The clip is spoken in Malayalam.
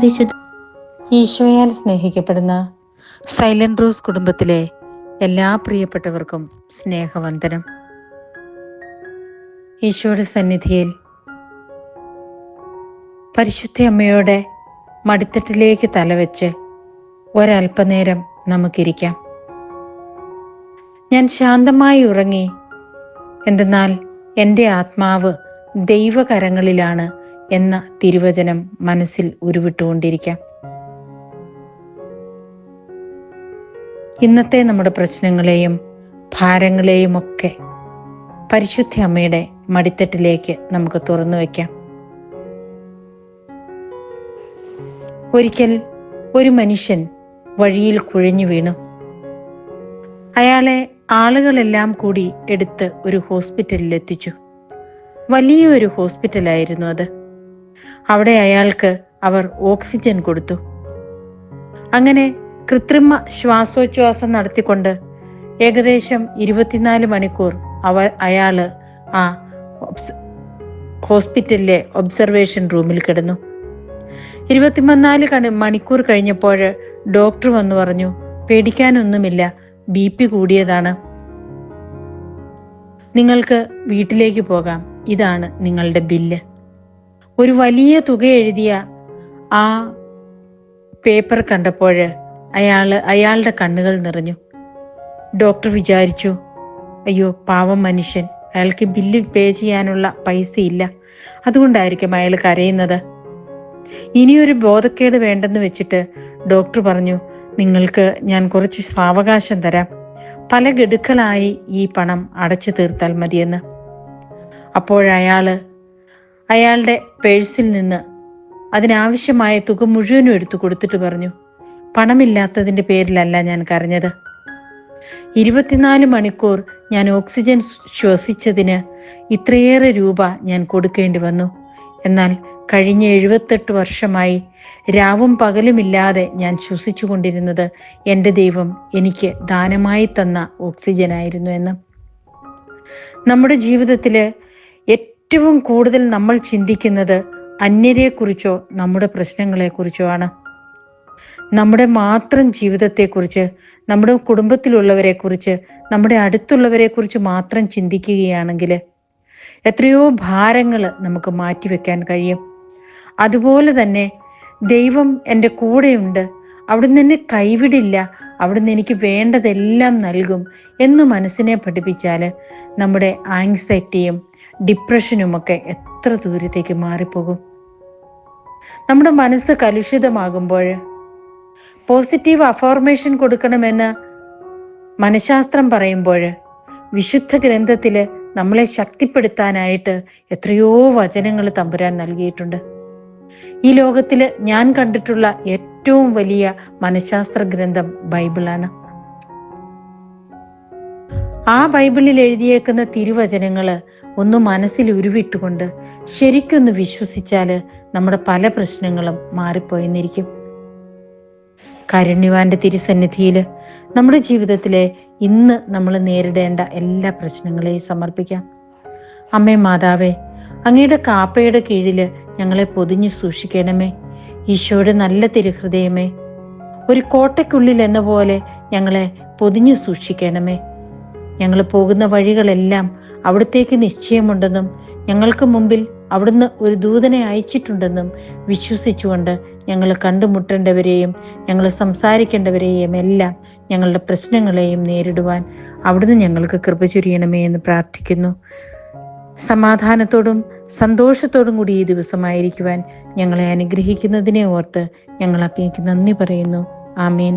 വിശുദ്ധ ഈശോയാൽ സ്നേഹിക്കപ്പെടുന്ന സൈലന്റ് റോസ് കുടുംബത്തിലെ എല്ലാ പ്രിയപ്പെട്ടവർക്കും സ്നേഹവന്ദനം. ഈശോയുടെ സന്നിധിയിൽ പരിശുദ്ധ അമ്മയോടെ മടിത്തട്ടിലേക്ക് തലവെച്ച് ഒരൽപ്പനേരം നമുക്കിരിക്കാം. ഞാൻ ശാന്തമായി ഉറങ്ങി, എന്തെന്നാൽ എൻ്റെ ആത്മാവ് ദൈവകരങ്ങളിലാണ് എന്ന തിരുവചനം മനസ്സിൽ ഉരുവിട്ടുകൊണ്ടിരിക്കാം. ഇന്നത്തെ നമ്മുടെ പ്രശ്നങ്ങളെയും ഭാരങ്ങളെയും ഒക്കെ പരിശുദ്ധ അമ്മയുടെ മടിത്തട്ടിലേക്ക് നമുക്ക് തുറന്നു വയ്ക്കാം. ഒരിക്കൽ ഒരു മനുഷ്യൻ വഴിയിൽ കുഴഞ്ഞു വീണു. അയാളെ ആളുകളെല്ലാം കൂടി എടുത്ത് ഒരു ഹോസ്പിറ്റലിൽ എത്തിച്ചു. വലിയൊരു ഹോസ്പിറ്റലായിരുന്നു അത്. അവിടെ അയാൾക്ക് അവർ ഓക്സിജൻ കൊടുത്തു. അങ്ങനെ കൃത്രിമ ശ്വാസോച്ഛ്വാസം നടത്തിക്കൊണ്ട് ഏകദേശം 24 മണിക്കൂർ അയാള് ആ ഹോസ്പിറ്റലിലെ ഒബ്സർവേഷൻ റൂമിൽ കിടന്നു. 24 മണിക്കൂർ കഴിഞ്ഞപ്പോൾ ഡോക്ടർ വന്നു പറഞ്ഞു, പേടിക്കാനൊന്നുമില്ല, BP കൂടിയതാണ്, നിങ്ങൾക്ക് വീട്ടിലേക്ക് പോകാം, ഇതാണ് നിങ്ങളുടെ ബില്ല്. ഒരു വലിയ തുക എഴുതിയ ആ പേപ്പർ കണ്ടപ്പോൾ അയാളുടെ കണ്ണുകൾ നിറഞ്ഞു. ഡോക്ടർ വിചാരിച്ചു, അയ്യോ പാവം മനുഷ്യൻ, അയാൾക്ക് ബില്ല് പേ ചെയ്യാനുള്ള പൈസ ഇല്ല, അതുകൊണ്ടായിരിക്കും അയാൾ കരയുന്നത്. ഇനിയൊരു ബോധക്കേട് വേണ്ടെന്ന് വെച്ചിട്ട് ഡോക്ടർ പറഞ്ഞു, നിങ്ങൾക്ക് ഞാൻ കുറച്ച് സാവകാശം തരാം, പല ഗഡുക്കളായി ഈ പണം അടച്ചു തീർത്താൽ മതിയെന്ന്. അയാളുടെ പേഴ്സിൽ നിന്ന് അതിനാവശ്യമായ തുക മുഴുവനും എടുത്തു കൊടുത്തിട്ട് പറഞ്ഞു, പണമില്ലാത്തതിൻ്റെ പേരിലല്ല ഞാൻ കരഞ്ഞത്. 24 മണിക്കൂർ ഞാൻ ഓക്സിജൻ ശ്വസിച്ചതിന് ഇത്രയേറെ രൂപ ഞാൻ കൊടുക്കേണ്ടി വന്നു. എന്നാൽ കഴിഞ്ഞ 78 വർഷമായി രാവും പകലുമില്ലാതെ ഞാൻ ശ്വസിച്ചു കൊണ്ടിരുന്നത് എൻ്റെ ദൈവം എനിക്ക് ദാനമായി തന്ന ഓക്സിജനായിരുന്നു എന്ന്. നമ്മുടെ ജീവിതത്തിൽ ഏറ്റവും കൂടുതൽ നമ്മൾ ചിന്തിക്കുന്നത് അന്യരെക്കുറിച്ചോ നമ്മുടെ പ്രശ്നങ്ങളെക്കുറിച്ചോ ആണ്. നമ്മുടെ മാത്രം ജീവിതത്തെക്കുറിച്ച്, നമ്മുടെ കുടുംബത്തിലുള്ളവരെക്കുറിച്ച്, നമ്മുടെ അടുത്തുള്ളവരെക്കുറിച്ച് മാത്രം ചിന്തിക്കുകയാണെങ്കിൽ എത്രയോ ഭാരങ്ങൾ നമുക്ക് മാറ്റിവെക്കാൻ കഴിയും. അതുപോലെ തന്നെ ദൈവം എൻ്റെ കൂടെയുണ്ട്, അവിടുന്ന് എന്നെ കൈവിടില്ല, അവിടുന്ന് എനിക്ക് വേണ്ടതെല്ലാം നൽകും എന്ന് മനസ്സിനെ പഠിപ്പിച്ചാൽ നമ്മുടെ ആങ്സൈറ്റിയും ഡിപ്രഷനുമൊക്കെ എത്ര ദൂരത്തേക്ക് മാറിപ്പോകും. നമ്മുടെ മനസ്സ് കലുഷിതമാകുമ്പോൾ പോസിറ്റീവ് അഫോർമേഷൻ കൊടുക്കണമെന്ന് മനഃശാസ്ത്രം പറയുമ്പോൾ വിശുദ്ധ ഗ്രന്ഥത്തിൽ നമ്മളെ ശക്തിപ്പെടുത്താനായിട്ട് എത്രയോ വചനങ്ങൾ തമ്പുരാൻ നൽകിയിട്ടുണ്ട്. ഈ ലോകത്തിൽ ഞാൻ കണ്ടിട്ടുള്ള ഏറ്റവും വലിയ മനഃശാസ്ത്ര ഗ്രന്ഥം ബൈബിളാണ്. ആ ബൈബിളിൽ എഴുതിയേക്കുന്ന തിരുവചനങ്ങൾ ഒന്ന് മനസ്സിൽ ഉരുവിട്ടുകൊണ്ട് ശരിക്കൊന്ന് വിശ്വസിച്ചാൽ നമ്മുടെ പല പ്രശ്നങ്ങളും മാറിപ്പോയെന്നിരിക്കും. കാരുണ്യവാന്റെ തിരുസന്നിധിയിൽ നമ്മുടെ ജീവിതത്തിലെ ഇന്ന് നമ്മൾ നേരിടേണ്ട എല്ലാ പ്രശ്നങ്ങളെയും സമർപ്പിക്കാം. അമ്മേ മാതാവേ, അങ്ങയുടെ കാപ്പയുടെ കീഴിൽ ഞങ്ങളെ പൊതിഞ്ഞു സൂക്ഷിക്കണമേ. ഈശോയുടെ നല്ല തിരുഹൃദയമേ, ഒരു കോട്ടയ്ക്കുള്ളിൽ എന്ന പോലെ ഞങ്ങളെ പൊതിഞ്ഞു സൂക്ഷിക്കണമേ. ഞങ്ങൾ പോകുന്ന വഴികളെല്ലാം അവിടത്തേക്ക് നിശ്ചയമുണ്ടെന്നും ഞങ്ങൾക്ക് മുമ്പിൽ അവിടുന്ന് ഒരു ദൂതനെ അയച്ചിട്ടുണ്ടെന്നും വിശ്വസിച്ചുകൊണ്ട് ഞങ്ങൾ കണ്ടുമുട്ടേണ്ടവരെയും ഞങ്ങൾ സംസാരിക്കേണ്ടവരെയും എല്ലാം ഞങ്ങളുടെ പ്രശ്നങ്ങളെയും നേരിടുവാൻ അവിടുന്ന് ഞങ്ങൾക്ക് കൃപ ചൊരിയണമേ എന്ന് പ്രാർത്ഥിക്കുന്നു. സമാധാനത്തോടും സന്തോഷത്തോടും കൂടി ഈ ദിവസമായിരിക്കുവാൻ ഞങ്ങളെ അനുഗ്രഹിക്കുന്നതിനെ ഓർത്ത് ഞങ്ങൾ അങ്ങേക്ക് നന്ദി പറയുന്നു. ആമേൻ.